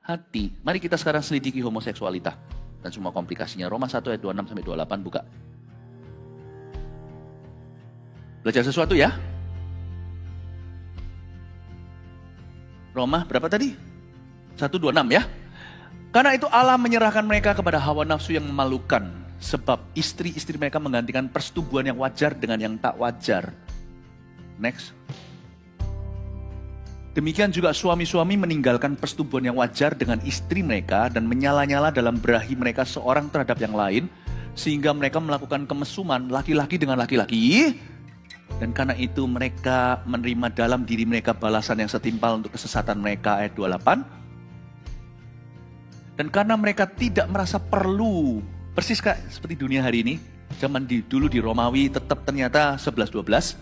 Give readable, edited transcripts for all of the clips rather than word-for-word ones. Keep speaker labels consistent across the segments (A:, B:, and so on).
A: hati. Mari kita sekarang selidiki homoseksualitas dan semua komplikasinya. Roma 1 ayat 26-28 buka. Belajar sesuatu ya. Roma berapa tadi? 1:26 ya. Karena itu Allah menyerahkan mereka kepada hawa nafsu yang memalukan. Sebab istri-istri mereka menggantikan persetubuhan yang wajar dengan yang tak wajar. Next. Demikian juga suami-suami meninggalkan persetubuhan yang wajar dengan istri mereka dan menyala-nyala dalam berahi mereka seorang terhadap yang lain. Sehingga mereka melakukan kemesuman laki-laki dengan laki-laki. Dan karena itu mereka menerima dalam diri mereka balasan yang setimpal untuk kesesatan mereka, ayat 28. Dan karena mereka tidak merasa perlu, persis kayak seperti dunia hari ini, zaman dulu di Romawi tetap ternyata 11-12.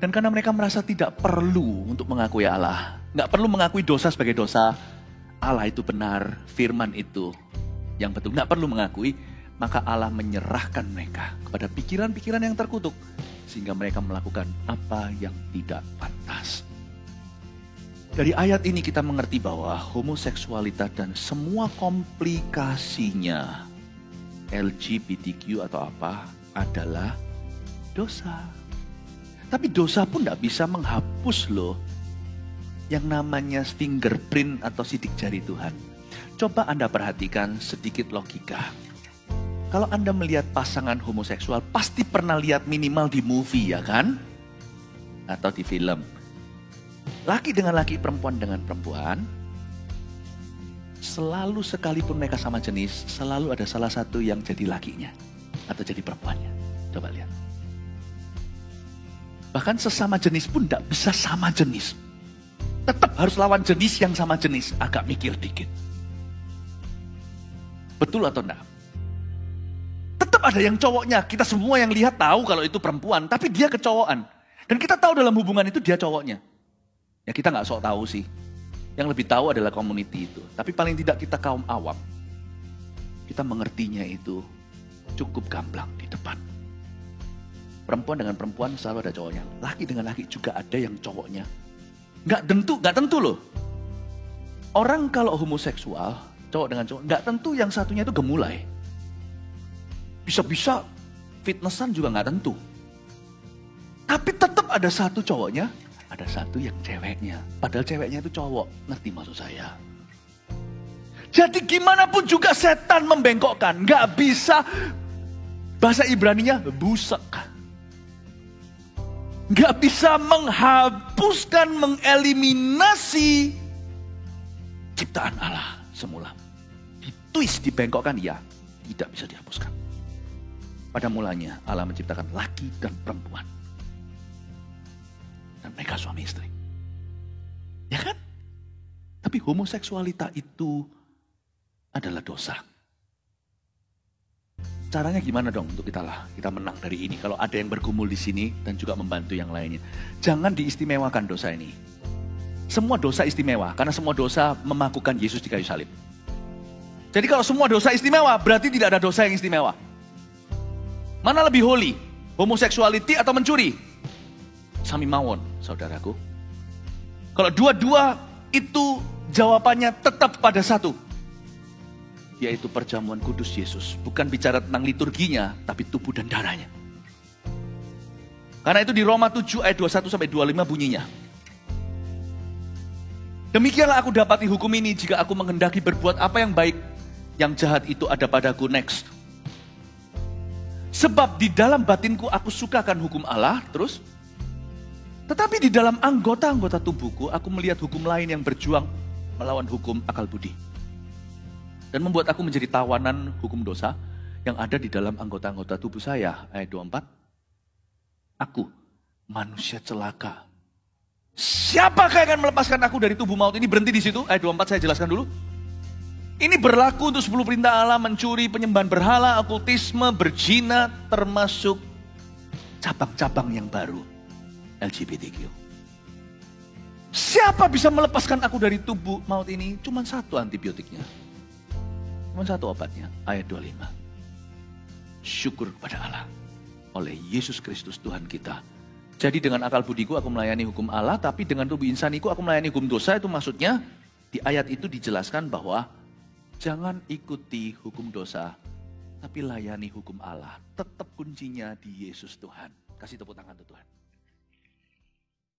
A: Dan karena mereka merasa tidak perlu untuk mengakui Allah, nggak perlu mengakui dosa sebagai dosa, Allah itu benar, firman itu yang betul, nggak perlu mengakui, maka Allah menyerahkan mereka kepada pikiran-pikiran yang terkutuk, sehingga mereka melakukan apa yang tidak pantas. Dari ayat ini kita mengerti bahwa homoseksualitas dan semua komplikasinya LGBTQ atau apa adalah dosa. Tapi dosa pun tidak bisa menghapus loh yang namanya fingerprint atau sidik jari Tuhan. Coba Anda perhatikan sedikit logika. Kalau Anda melihat pasangan homoseksual, pasti pernah lihat minimal di movie ya kan? Atau di film. Laki dengan laki, perempuan dengan perempuan. Selalu sekalipun mereka sama jenis, selalu ada salah satu yang jadi lakinya. Atau jadi perempuannya. Coba lihat. Bahkan sesama jenis pun tidak bisa sama jenis. Tetap harus lawan jenis yang sama jenis. Agak mikir dikit. Betul atau enggak? Tetap ada yang cowoknya. Kita semua yang lihat tahu kalau itu perempuan. Tapi dia kecowokan. Dan kita tahu dalam hubungan itu dia cowoknya. Ya kita nggak sok tahu sih. Yang lebih tahu adalah community itu. Tapi paling tidak kita kaum awam. Kita mengertinya itu cukup gamblang di depan. Perempuan dengan perempuan selalu ada cowoknya. Laki dengan laki juga ada yang cowoknya. Nggak tentu loh. Orang kalau homoseksual, cowok dengan cowok, nggak tentu yang satunya itu gemulai. Bisa-bisa fitnessan juga nggak tentu. Tapi tetap ada satu cowoknya, ada satu yang ceweknya. Padahal ceweknya itu cowok. Ngerti maksud saya? Jadi gimana pun juga setan membengkokkan. Nggak bisa, bahasa Ibraninya busek. Nggak bisa menghapuskan, mengeliminasi ciptaan Allah semula. Ditwist, dibengkokkan, ya tidak bisa dihapuskan. Pada mulanya Allah menciptakan laki dan perempuan. Dan mereka suami istri. Ya kan? Tapi homoseksualitas itu adalah dosa. Caranya gimana dong untuk kita menang dari ini? Kalau ada yang bergumul di sini dan juga membantu yang lainnya. Jangan diistimewakan dosa ini. Semua dosa istimewa. Karena semua dosa memakukan Yesus di kayu salib. Jadi kalau semua dosa istimewa, berarti tidak ada dosa yang istimewa. Mana lebih holy? Homoseksuality atau mencuri? Sami mawon, saudaraku. Kalau dua-dua itu jawabannya tetap pada satu. Yaitu perjamuan kudus Yesus. Bukan bicara tentang liturginya, tapi tubuh dan darahnya. Karena itu di Roma 7 ayat 21-25 bunyinya. Demikianlah aku dapati hukum ini jika aku menghendaki berbuat apa yang baik, yang jahat itu ada padaku. Next. Sebab di dalam batinku aku sukakan hukum Allah, terus. Tetapi di dalam anggota-anggota tubuhku aku melihat hukum lain yang berjuang melawan hukum akal budi. Dan membuat aku menjadi tawanan hukum dosa yang ada di dalam anggota-anggota tubuh saya. Ayat 24. Aku, manusia celaka. Siapakah yang akan melepaskan aku dari tubuh maut ini? Berhenti di situ. Ayat 24 saya jelaskan dulu. Ini berlaku untuk 10 perintah Allah, mencuri, penyembahan berhala, okultisme, berzina, termasuk cabang-cabang yang baru. LGBTQ. Siapa bisa melepaskan aku dari tubuh maut ini? Cuma satu antibiotiknya. Cuma satu obatnya. Ayat 25. Syukur kepada Allah. Oleh Yesus Kristus Tuhan kita. Jadi dengan akal budiku aku melayani hukum Allah. Tapi dengan tubuh insaniku aku melayani hukum dosa. Itu maksudnya Di ayat itu dijelaskan bahwa jangan ikuti hukum dosa, tapi layani hukum Allah. Tetap kuncinya di Yesus Tuhan. Kasih tepuk tangan untuk Tuhan.